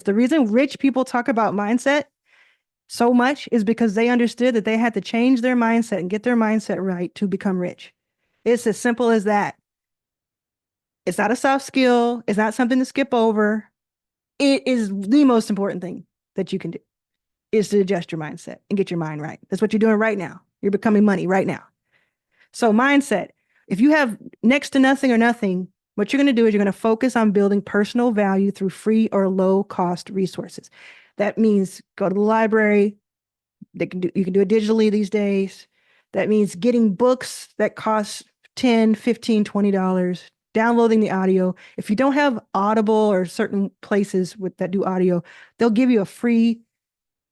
The reason rich people talk about mindset so much is because they understood that they had to change their mindset and get their mindset right to become rich. It's as simple as that. It's not a soft skill. It's not something to skip over. It is the most important thing that you can do is to adjust your mindset and get your mind right. That's what you're doing right now. You're becoming money right now. So mindset, if you have next to nothing or nothing, what you're going to do is you're going to focus on building personal value through free or low cost resources. That means go to the library. You can do it digitally these days. That means getting books that cost 10, 15, $20, downloading the audio. If you don't have Audible or certain places that do audio, they'll give you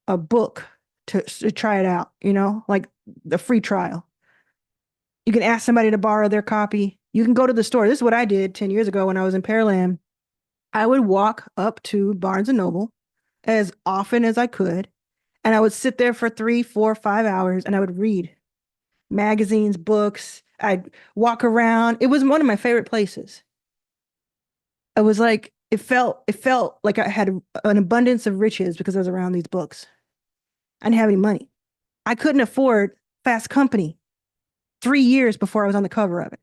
a book to try it out, like the free trial. You can ask somebody to borrow their copy. You can go to the store. This is what I did 10 years ago when I was in Pearland. I would walk up to Barnes and Noble as often as I could, and I would sit there for 3, 4, 5 hours and I would read magazines, books. I'd walk around. It was one of my favorite places. It was like it felt like I had an abundance of riches because I was around these books. I didn't have any money. I couldn't afford Fast Company 3 years before I was on the cover of it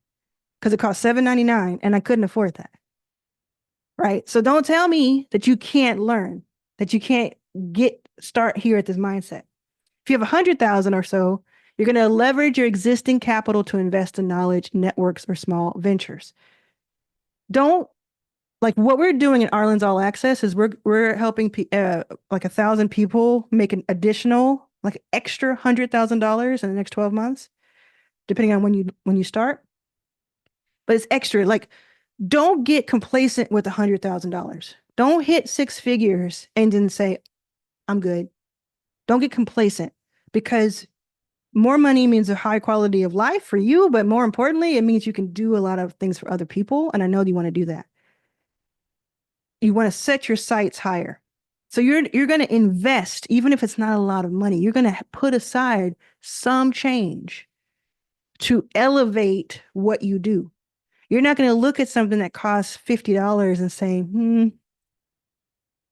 because it cost $7.99 and I couldn't afford that. Right. So don't tell me that you can't learn, that you can't start here at this mindset. If you have 100,000 or so, you're going to leverage your existing capital to invest in knowledge, networks, or small ventures. Don't like what we're doing in Arlan's All Access is we're helping like 1,000 people make an additional like extra $100,000 in the next 12 months, depending on when you start. But it's extra. Like, don't get complacent with $100,000. Don't hit six figures and then say, I'm good. Don't get complacent because more money means a high quality of life for you, but more importantly, it means you can do a lot of things for other people. And I know you want to do that. You want to set your sights higher. So you're going to invest, even if it's not a lot of money, you're going to put aside some change to elevate what you do. You're not going to look at something that costs $50 and say,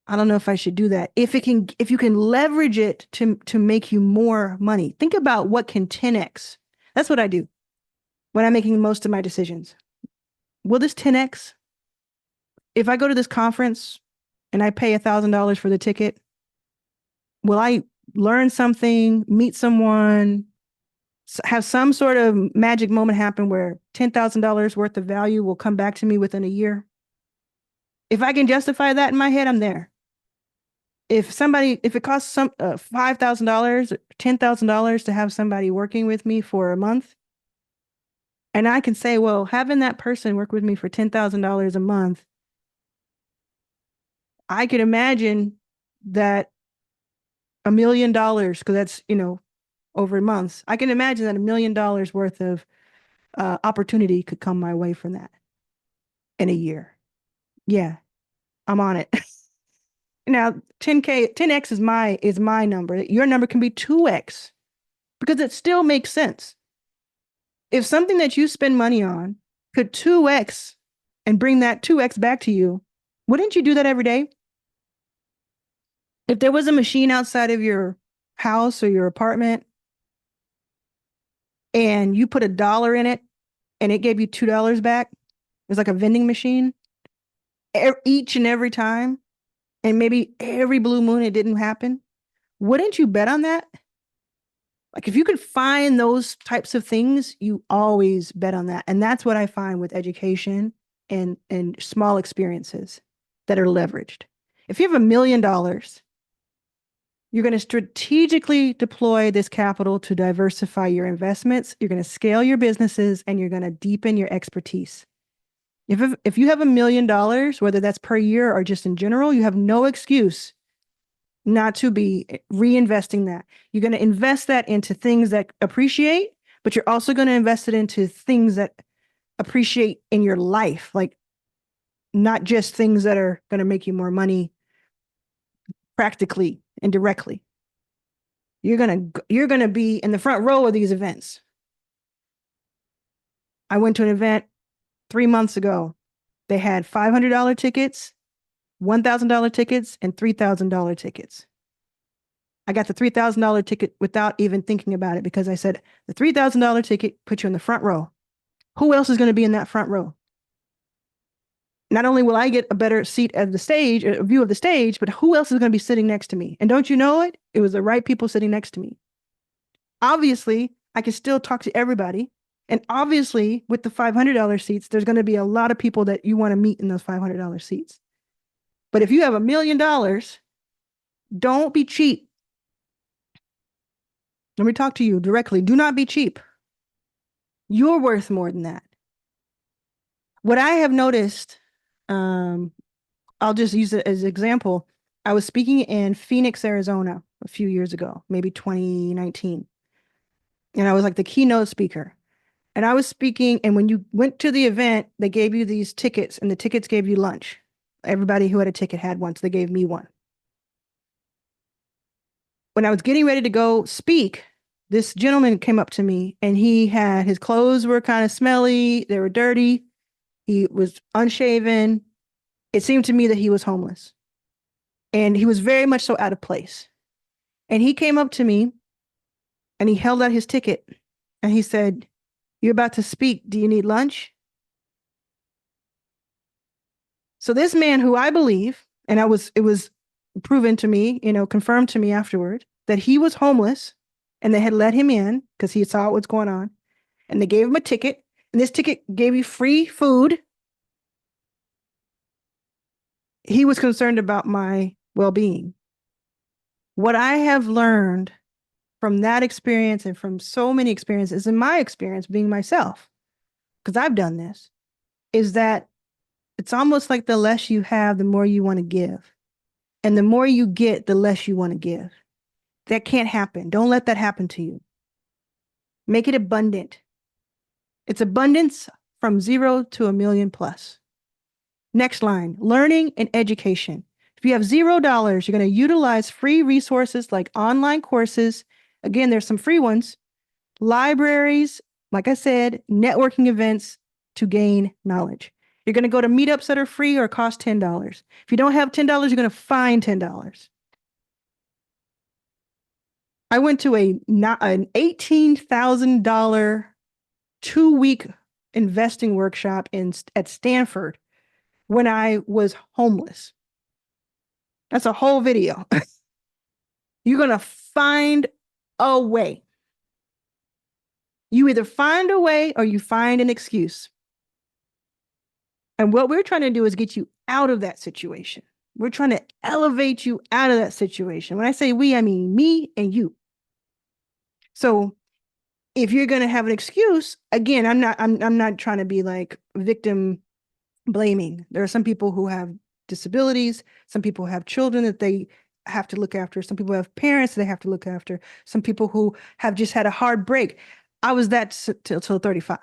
I don't know if I should do that. If you can leverage it to make you more money, think about what can 10x. That's what I do when I'm making most of my decisions. Will this 10x? If I go to this conference and I pay $1,000 for the ticket, will I learn something, meet someone, have some sort of magic moment happen where $10,000 worth of value will come back to me within a year? If I can justify that in my head, I'm there. If it costs $5,000, $10,000 to have somebody working with me for a month, and I can say, well, having that person work with me for $10,000 a month, I could imagine that $1 million, because that's, over months, I can imagine that $1 million worth of opportunity could come my way from that in a year. Yeah, I'm on it. Now, 10x is my number. Your number can be 2x because it still makes sense. If something that you spend money on could 2x and bring that 2x back to you, wouldn't you do that every day? If there was a machine outside of your house or your apartment and you put $1 in it and it gave you $2 back, it's like a vending machine each and every time, and maybe every blue moon it didn't happen, wouldn't you bet on that? Like if you could find those types of things, you always bet on that. And that's what I find with education and small experiences that are leveraged. If you have $1 million, you're going to strategically deploy this capital to diversify your investments. You're going to scale your businesses and you're going to deepen your expertise. If you have $1 million, whether that's per year or just in general, you have no excuse not to be reinvesting that. You're going to invest that into things that appreciate, but you're also going to invest it into things that appreciate in your life, like not just things that are going to make you more money practically and directly. You're going to be in the front row of these events. I went to an event 3 months ago. They had $500 tickets $1,000 tickets and $3,000 tickets. I got the $3,000 ticket without even thinking about it because I said the $3,000 ticket puts you in the front row. Who else is going to be in that front row? Not only will I get a better seat at the stage, a view of the stage, but who else is going to be sitting next to me? And don't you know it? It was the right people sitting next to me. Obviously, I can still talk to everybody. And obviously, with the $500 seats, there's going to be a lot of people that you want to meet in those $500 seats. But if you have $1 million, don't be cheap. Let me talk to you directly. Do not be cheap. You're worth more than that. What I have noticed, I'll just use it as an example. I was speaking in Phoenix, Arizona a few years ago, maybe 2019. And I was like the keynote speaker. And I was speaking, and when you went to the event, they gave you these tickets, and the tickets gave you lunch. Everybody who had a ticket had one, so they gave me one. When I was getting ready to go speak, this gentleman came up to me, and his clothes were kind of smelly, they were dirty. He was unshaven. It seemed to me that he was homeless. And he was very much so out of place. And he came up to me and he held out his ticket and he said, "You're about to speak. Do you need lunch?" So this man who I believe, and it was proven to me, confirmed to me afterward, that he was homeless and they had let him in because he saw what's going on. And they gave him a ticket. And this ticket gave you free food. He was concerned about my well-being. What I have learned from that experience and from so many experiences, in my experience being myself, because I've done this, is that it's almost like the less you have, the more you want to give. And the more you get, the less you want to give. That can't happen. Don't let that happen to you. Make it abundant. It's abundance from 0 to 1 million plus. Next line, learning and education. If you have $0, you're going to utilize free resources like online courses. Again, there's some free ones, libraries, like I said, networking events to gain knowledge. You're going to go to meetups that are free or cost $10. If you don't have $10, you're going to find $10. I went to an $18,000 2-week investing workshop at Stanford when I was homeless. That's a whole video. You're going to find a way. You either find a way or you find an excuse. And what we're trying to do is get you out of that situation. We're trying to elevate you out of that situation. When I say we, I mean me and you. So if you're going to have an excuse, again, I'm not trying to be like victim blaming. There are some people who have disabilities. Some people have children that they have to look after. Some people have parents they have to look after. Some people who have just had a hard break. I was that till 35.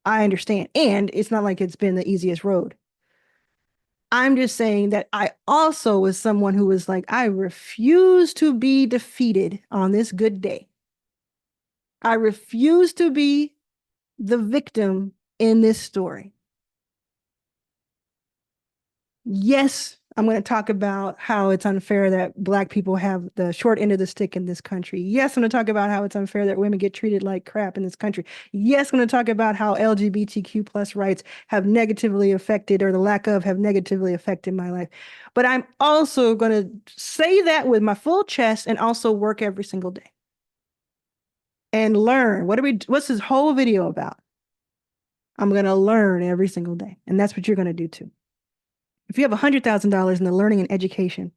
I understand. And it's not like it's been the easiest road. I'm just saying that I also was someone who was like, I refuse to be defeated on this good day. I refuse to be the victim in this story. Yes, I'm going to talk about how it's unfair that Black people have the short end of the stick in this country. Yes, I'm going to talk about how it's unfair that women get treated like crap in this country. Yes, I'm going to talk about how LGBTQ plus rights have negatively affected, or the lack of have negatively affected my life. But I'm also going to say that with my full chest and also work every single day and learn. What's this whole video about? I'm going to learn every single day. And that's what you're going to do too. If you have $100,000 in the learning and education,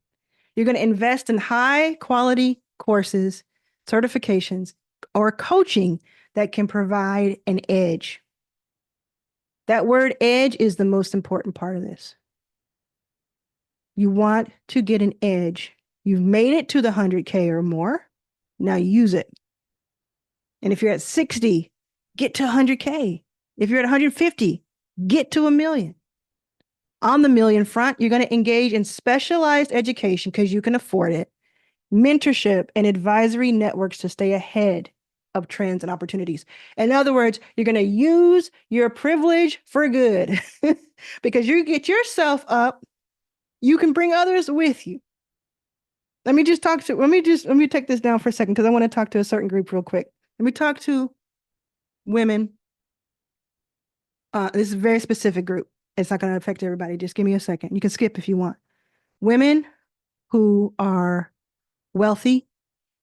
you're going to invest in high quality courses, certifications, or coaching that can provide an edge. That word edge is the most important part of this. You want to get an edge. You've made it to the 100K or more. Now use it. And if you're at 60, get to 100K. If you're at 150, get to 1 million. On the million front, you're going to engage in specialized education because you can afford it, mentorship, and advisory networks to stay ahead of trends and opportunities. In other words, you're going to use your privilege for good because you get yourself up You can bring others with you. Let me take this down for a second because I want to talk to a certain group real quick. Let me talk to women. This is a very specific group. It's not going to affect everybody. Just give me a second. You can skip if you want. Women who are wealthy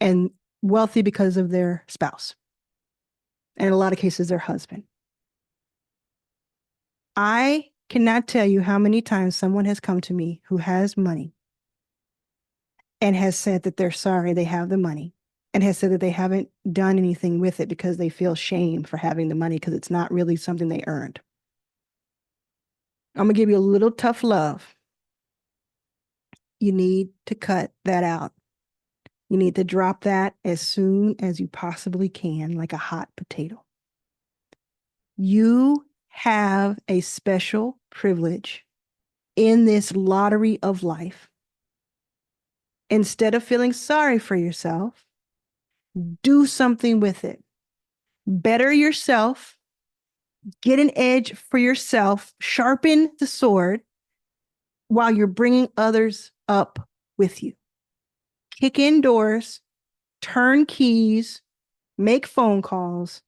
and wealthy because of their spouse. And in a lot of cases, their husband. I cannot tell you how many times someone has come to me who has money and has said that they're sorry they have the money and has said that they haven't done anything with it because they feel shame for having the money because it's not really something they earned. I'm going to give you a little tough love. You need to cut that out. You need to drop that as soon as you possibly can, like a hot potato. You have a special privilege in this lottery of life. Instead of feeling sorry for yourself, do something with it. Better yourself, get an edge for yourself, sharpen the sword while you're bringing others up with you. Kick in doors, turn keys, make phone calls,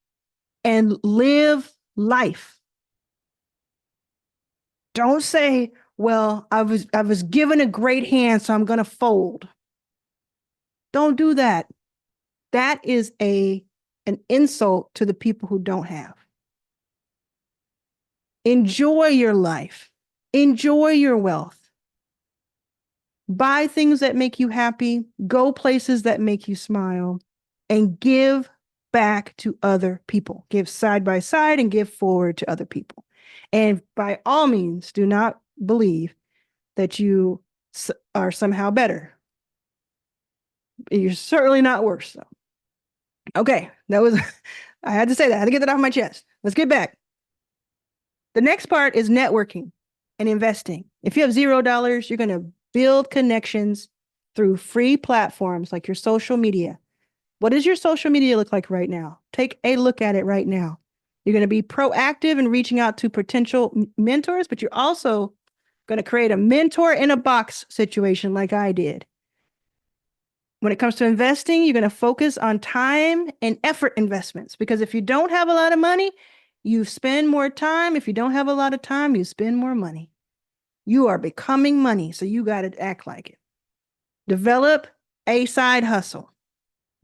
and live life. Don't say, well, I was given a great hand, so I'm going to fold. Don't do that. That is an insult to the people who don't have. Enjoy your life. Enjoy your wealth. Buy things that make you happy. Go places that make you smile. And give back to other people. Give side by side and give forward to other people. And by all means, do not believe that you are somehow better. You're certainly not worse, though. Okay, I had to say that. I had to get that off my chest. Let's get back. The next part is networking and investing. If you have $0, you're going to build connections through free platforms like your social media. What does your social media look like right now? Take a look at it right now. You're going to be proactive in reaching out to potential mentors, but you're also going to create a mentor in a box situation like I did. When it comes to investing, you're going to focus on time and effort investments, because if you don't have a lot of money, you spend more time. If you don't have a lot of time, you spend more money. You are becoming money, so you got to act like it. Develop a side hustle.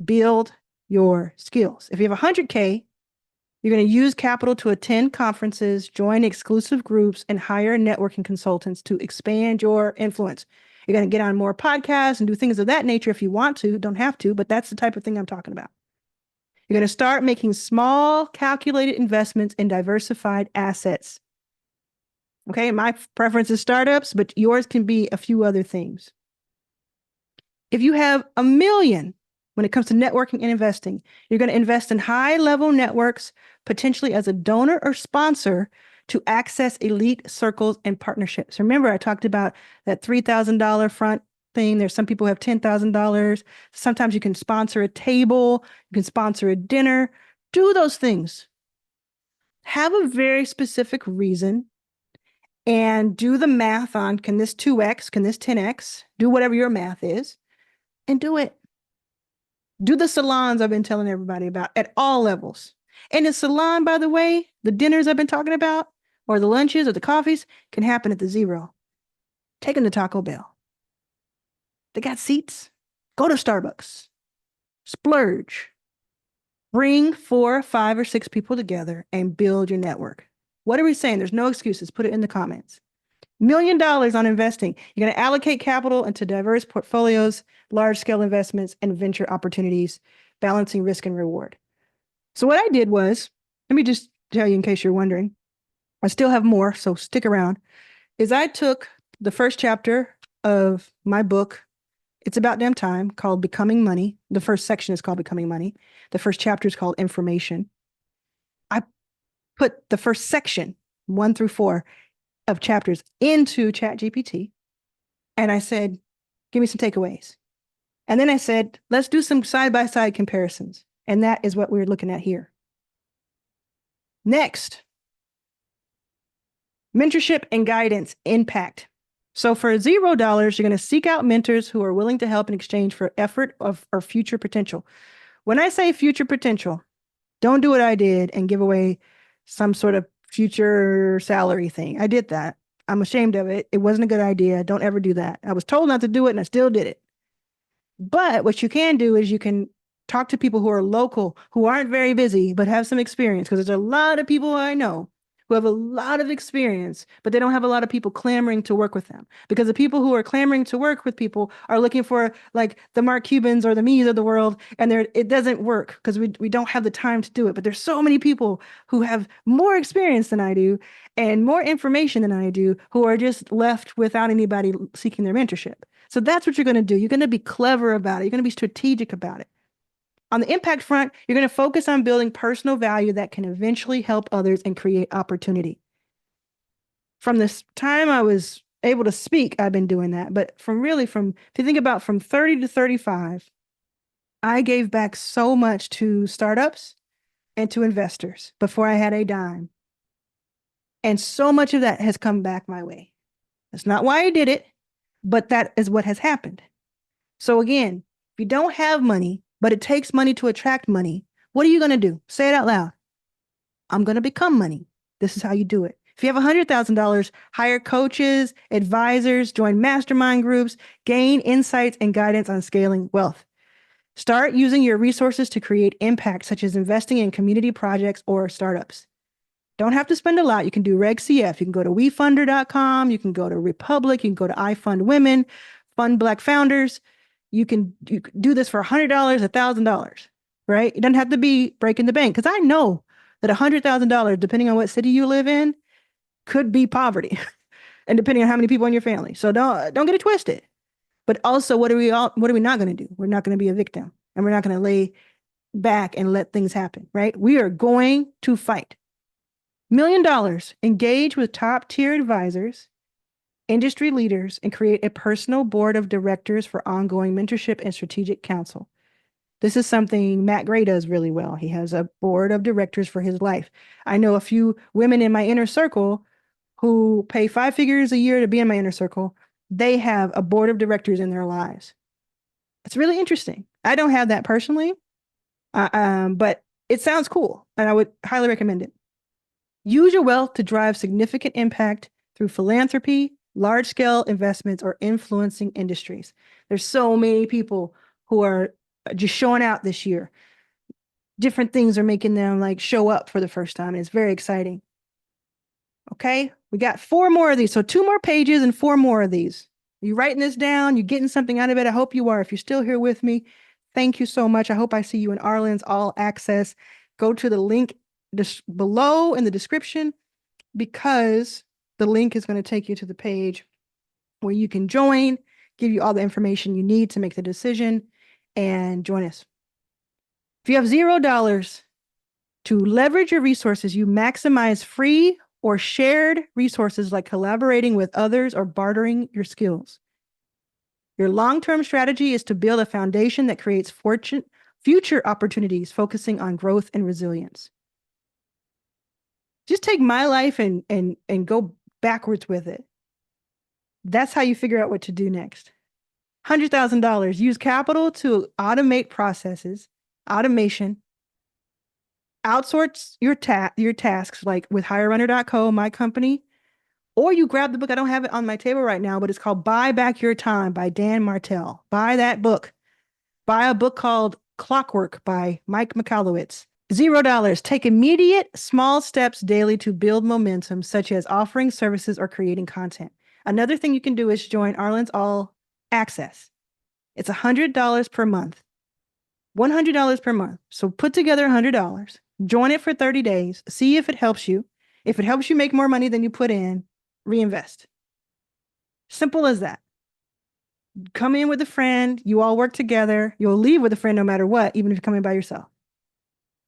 Build your skills. If you have 100K, you're going to use capital to attend conferences, join exclusive groups, and hire networking consultants to expand your influence. You're going to get on more podcasts and do things of that nature if you want to. Don't have to, but that's the type of thing I'm talking about. You're going to start making small, calculated investments in diversified assets. Okay, my preference is startups, but yours can be a few other things. If you have $1 million, when it comes to networking and investing, you're going to invest in high-level networks, potentially as a donor or sponsor, to access elite circles and partnerships. Remember, I talked about that $3,000 front thing. There's some people who have $10,000. Sometimes you can sponsor a table, you can sponsor a dinner. Do those things. Have a very specific reason and do the math on, can this 2x, can this 10x? Do whatever your math is and do it. Do the salons I've been telling everybody about at all levels. And the salon, by the way, the dinners I've been talking about, or the lunches or the coffees, can happen at the zero. Take them to Taco Bell. They got seats. Go to Starbucks. Splurge. Bring 4, 5, or 6 people together and build your network. What are we saying? There's no excuses. Put it in the comments. $1 million on investing. You're going to allocate capital into diverse portfolios, large-scale investments, and venture opportunities, balancing risk and reward. So what I did was, let me just tell you in case you're wondering, I still have more, so stick around, is I took the first chapter of my book, It's About Damn Time, called Becoming Money. The first section is called Becoming Money. The first chapter is called Information. I put the first section, 1 through 4, of chapters into ChatGPT. And I said, give me some takeaways. And then I said, let's do some side-by-side comparisons. And that is what we're looking at here. Next, mentorship and guidance impact. So for $0, you're going to seek out mentors who are willing to help in exchange for effort or future potential. When I say future potential, don't do what I did and give away some sort of future salary thing. I did that. I'm ashamed of it. It wasn't a good idea. Don't ever do that. I was told not to do it and I still did it. But what you can do is you can talk to people who are local, who aren't very busy, but have some experience. Because there's a lot of people I know who have a lot of experience, but they don't have a lot of people clamoring to work with them. Because the people who are clamoring to work with people are looking for like the Mark Cubans or the me's of the world, and it doesn't work because we don't have the time to do it. But there's so many people who have more experience than I do and more information than I do who are just left without anybody seeking their mentorship. So that's what you're going to do. You're going to be clever about it. You're going to be strategic about it. On the impact front, you're going to focus on building personal value that can eventually help others and create opportunity. From this time I was able to speak, I've been doing that. But if you think about from 30 to 35, I gave back so much to startups and to investors before I had a dime. And so much of that has come back my way. That's not why I did it, but that is what has happened. So again, if you don't have money, but it takes money to attract money, what are you going to do? Say it out loud. I'm going to become money. This is how you do it. If you have $100,000, hire coaches, advisors, join mastermind groups, gain insights and guidance on scaling wealth. Start using your resources to create impact, such as investing in community projects or startups. Don't have to spend a lot. You can do Reg CF. You can go to wefunder.com. You can go to Republic. You can go to iFundWomen, Fund Black Founders. You can do this for $100, $1,000, right? It doesn't have to be breaking the bank, because I know that $100,000, depending on what city you live in, could be poverty, and depending on how many people in your family. So don't get it twisted. But also, what are we not going to do? We're not going to be a victim, and we're not going to lay back and let things happen, right? We are going to fight. $1 million, engage with top tier advisors, industry leaders, and create a personal board of directors for ongoing mentorship and strategic counsel. This is something Matt Gray does really well. He has a board of directors for his life. I know a few women in my inner circle who pay 5 figures a year to be in my inner circle. They have a board of directors in their lives. It's really interesting. I don't have that personally, but it sounds cool, and I would highly recommend it. Use your wealth to drive significant impact through philanthropy, large-scale investments, or influencing industries. There's so many people who are just showing out this year. Different things are making them like show up for the first time, and it's very exciting. Okay, we got 4 more of these. So 2 more pages and 4 more of these. Are you writing this down? You getting something out of it? I hope you are. If you're still here with me, thank you so much. I hope I see you in Arlan's All Access. Go to the link below in the description, because the link is going to take you to the page where you can join, give you all the information you need to make the decision, and join us. If you have $0 to leverage your resources, you maximize free or shared resources like collaborating with others or bartering your skills. Your long-term strategy is to build a foundation that creates future opportunities, focusing on growth and resilience. Just take my life and go backwards with it. That's how you figure out what to do next. $100,000, use capital to automate processes, automation, outsource your tasks like with HireRunner.co, my company, or you grab the book. I don't have it on my table right now, but it's called Buy Back Your Time by Dan Martell. Buy that book. Buy a book called Clockwork by Mike Michalowicz. $0, take immediate small steps daily to build momentum, such as offering services or creating content. Another thing you can do is join Arlan's All Access. It's $100 per month. $100 per month. So put together $100, join it for 30 days, see if it helps you. If it helps you make more money than you put in, reinvest. Simple as that. Come in with a friend, you all work together, you'll leave with a friend no matter what, even if you come in by yourself.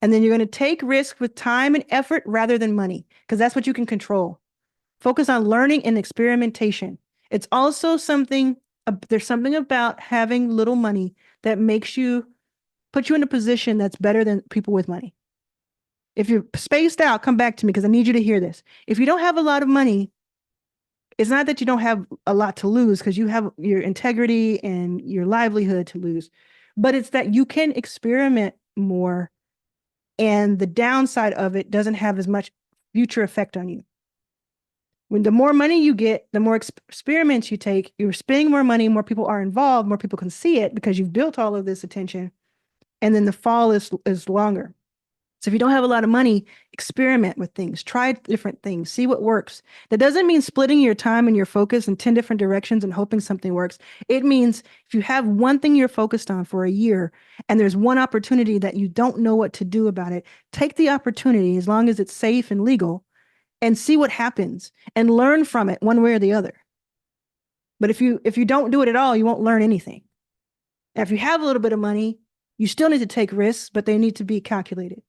And then you're going to take risks with time and effort rather than money, because that's what you can control. Focus on learning and experimentation. It's also there's something about having little money that put you in a position that's better than people with money. If you're spaced out, come back to me, because I need you to hear this. If you don't have a lot of money, It's not that you don't have a lot to lose because you have your integrity and your livelihood to lose, but it's that you can experiment more, and the downside of it doesn't have as much future effect on you. When the more money you get, the more experiments you take, you're spending more money, more people are involved, more people can see it because you've built all of this attention, and then the fall is longer. So if you don't have a lot of money, experiment with things, try different things, see what works. That doesn't mean splitting your time and your focus in 10 different directions and hoping something works. It means if you have one thing you're focused on for a year and there's one opportunity that you don't know what to do about it, take the opportunity as long as it's safe and legal and see what happens and learn from it one way or the other. But if you don't do it at all, you won't learn anything. And if you have a little bit of money, you still need to take risks, but they need to be calculated.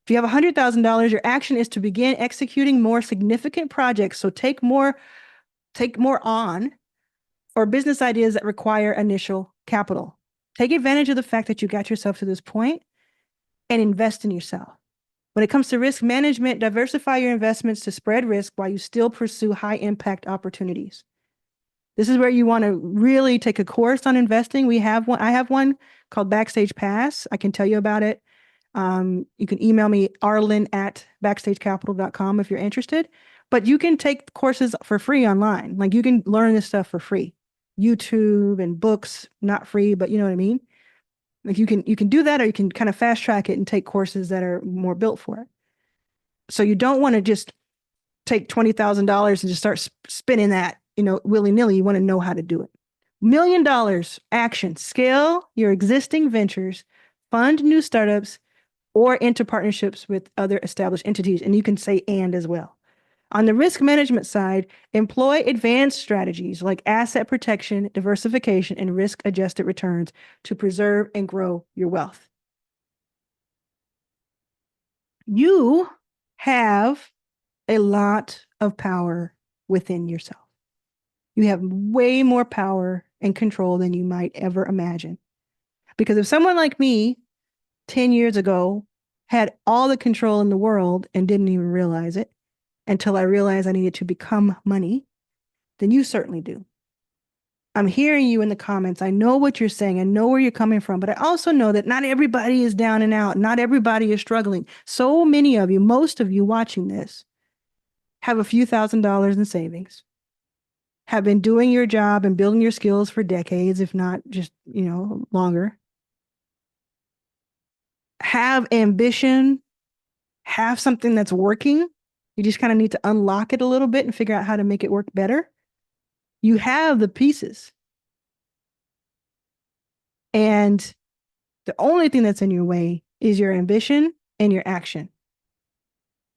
If you have $100,000, your action is to begin executing more significant projects. So take more on, or business ideas that require initial capital. Take advantage of the fact that you got yourself to this point and invest in yourself. When it comes to risk management, diversify your investments to spread risk while you still pursue high impact opportunities. This is where you want to really take a course on investing. I have one called Backstage Pass. I can tell you about it. You can email me, arlan@backstagecapital.com if you're interested, but you can take courses for free online. Like you can learn this stuff for free. YouTube and books, not free, but you know what I mean? Like you can do that, or you can kind of fast track it and take courses that are more built for it. So you don't want to just take $20,000 and just start spinning that, willy-nilly. You want to know how to do it. $1 million action, scale your existing ventures, fund new startups, or into partnerships with other established entities. And you can say and as well. On the risk management side, employ advanced strategies like asset protection, diversification, and risk-adjusted returns to preserve and grow your wealth. You have a lot of power within yourself. You have way more power and control than you might ever imagine. Because if someone like me 10 years ago had all the control in the world and didn't even realize it until I realized I needed to become money, then you certainly do. I'm hearing you in the comments. I know what you're saying. I know where you're coming from, but I also know that not everybody is down and out. Not everybody is struggling. So many of you, most of you watching this, have a few $1,000s in savings, have been doing your job and building your skills for decades, if not just, longer. Have ambition, have something that's working. You just kind of need to unlock it a little bit and figure out how to make it work better. You have the pieces. And the only thing that's in your way is your ambition and your action.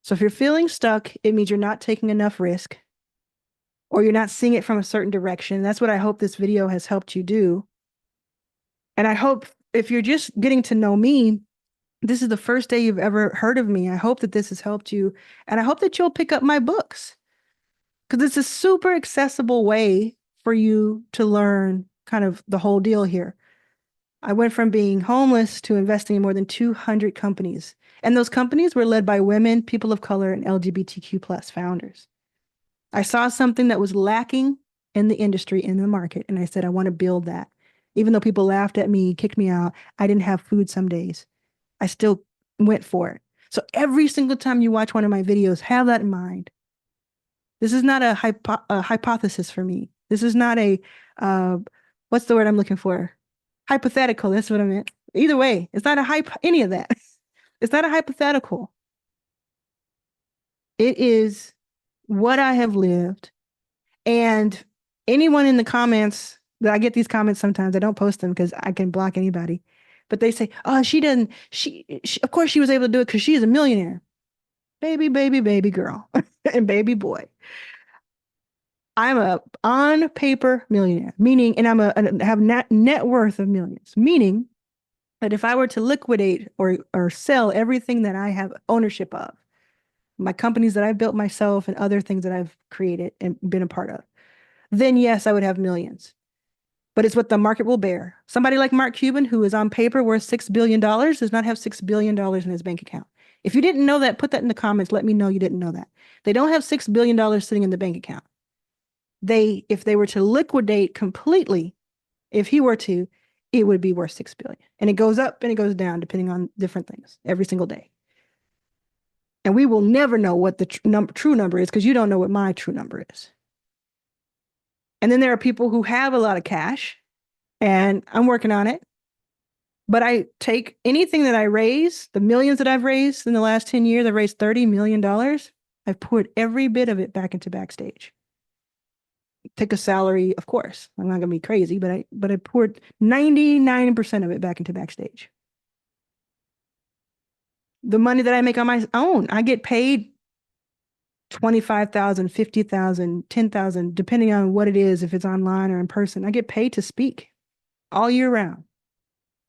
So if you're feeling stuck, it means you're not taking enough risk, or you're not seeing it from a certain direction. That's what I hope this video has helped you do. And I hope if you're just getting to know me, this is the first day you've ever heard of me. I hope that this has helped you. And I hope that you'll pick up my books, because it's a super accessible way for you to learn kind of the whole deal here. I went from being homeless to investing in more than 200 companies. And those companies were led by women, people of color, and LGBTQ plus founders. I saw something that was lacking in the industry, in the market, and I said, I want to build that. Even though people laughed at me, kicked me out, I didn't have food some days. I still went for it. So every single time you watch one of my videos, have that in mind. This is not a hypothesis for me. This is not a, what's the word I'm looking for? Hypothetical, that's what I meant. Either way, it's not any of that. It's not a hypothetical. It is what I have lived. And anyone in the comments, that I get these comments sometimes, I don't post them because I can block anybody. But they say, oh, she of course she was able to do it because she is a millionaire. Baby girl and baby boy. I'm a on paper millionaire, meaning, and I have net worth of millions, meaning that if I were to liquidate or sell everything that I have ownership of, my companies that I've built myself and other things that I've created and been a part of, then yes, I would have millions. But it's what the market will bear. Somebody like Mark Cuban, who is on paper worth $6 billion, does not have $6 billion in his bank account. If you didn't know that, put that in the comments. Let me know you didn't know that. They don't have $6 billion sitting in the bank account. if they were to liquidate completely, if he were to, it would be worth 6 billion. And it goes up and it goes down depending on different things every single day. And we will never know what the true number is because you don't know what my true number is. And then there are people who have a lot of cash, and I'm working on it. But I take anything that I raise, the millions that I've raised in the last 10 years, I've raised $30 million. I've poured every bit of it back into Backstage. Take a salary, of course. I'm not going to be crazy, but I poured 99% of it back into Backstage. The money that I make on my own, I get paid 25,000, 50,000, 10,000, depending on what it is, if it's online or in person. I get paid to speak all year round.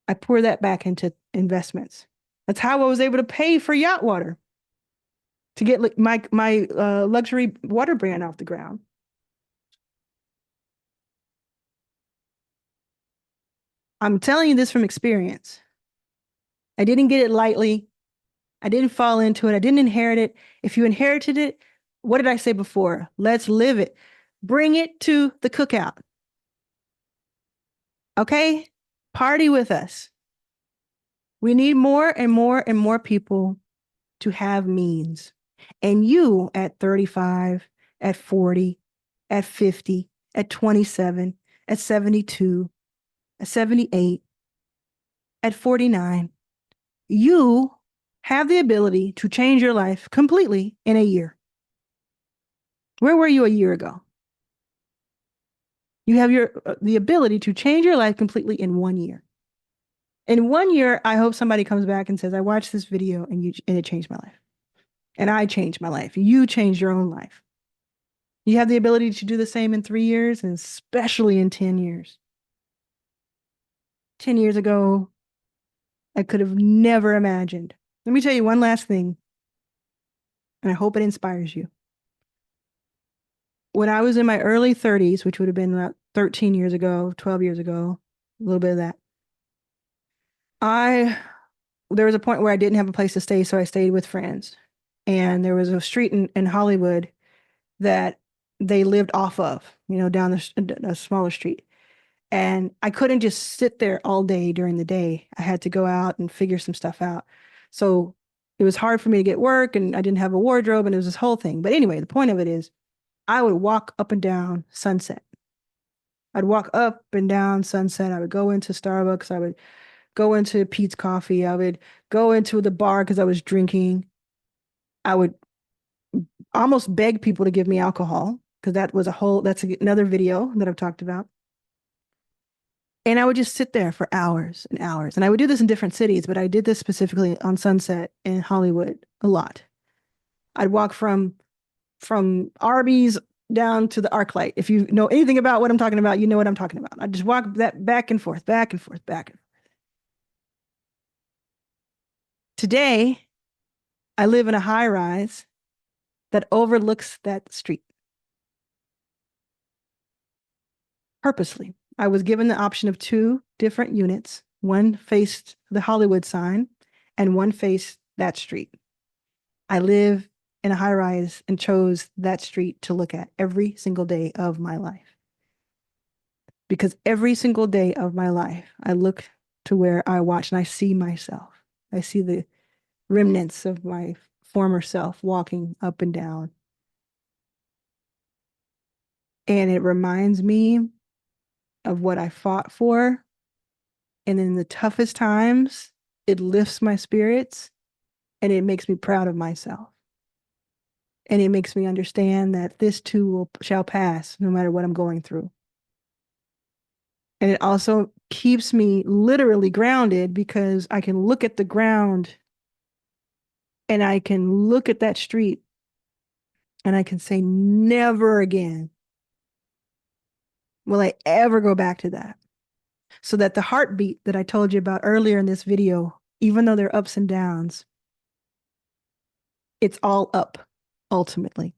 I pour that back into investments. That's how I was able to pay for yacht water, to get my luxury water brand off the ground. I'm telling you this from experience. I didn't get it lightly. I didn't fall into it. I didn't inherit it. If you inherited it, what did I say before? Let's live it. Bring it to the cookout. Okay? Party with us. We need more and more and more people to have means. And you at 35, at 40, at 50, at 27, at 72, at 78, at 49, you have the ability to change your life completely in a year. Where were you a year ago? You have the ability to change your life completely in 1 year. In 1 year, I hope somebody comes back and says, I watched this video and it changed my life. And I changed my life. You changed your own life. You have the ability to do the same in 3 years, and especially in 10 years. 10 years ago, I could have never imagined. Let me tell you one last thing, and I hope it inspires you. When I was in my early 30s, which would have been about 13 years ago, 12 years ago, a little bit of that, there was a point where I didn't have a place to stay, so I stayed with friends. And there was a street in Hollywood that they lived off of, down a smaller street. And I couldn't just sit there all day during the day. I had to go out and figure some stuff out. So it was hard for me to get work, and I didn't have a wardrobe, and it was this whole thing. But anyway, the point of it is I would walk up and down Sunset. I'd walk up and down Sunset. I would go into Starbucks. I would go into Pete's Coffee. I would go into the bar because I was drinking. I would almost beg people to give me alcohol because that's another video that I've talked about. And I would just sit there for hours and hours. And I would do this in different cities, but I did this specifically on Sunset in Hollywood a lot. I'd walk from Arby's down to the ArcLight. If you know anything about what I'm talking about, you know what I'm talking about. I'd just walk that back and forth, back and forth, back and forth. Today, I live in a high rise that overlooks that street. Purposely. I was given the option of 2 different units. One faced the Hollywood sign and one faced that street. I live in a high rise and chose that street to look at every single day of my life. Because every single day of my life, I look to where I watch and I see myself. I see the remnants of my former self walking up and down. And it reminds me of what I fought for. And in the toughest times, it lifts my spirits and it makes me proud of myself. And it makes me understand that this too shall pass no matter what I'm going through. And it also keeps me literally grounded because I can look at the ground and I can look at that street and I can say, never again will I ever go back to that. So that the heartbeat that I told you about earlier in this video, even though there are ups and downs, it's all up ultimately.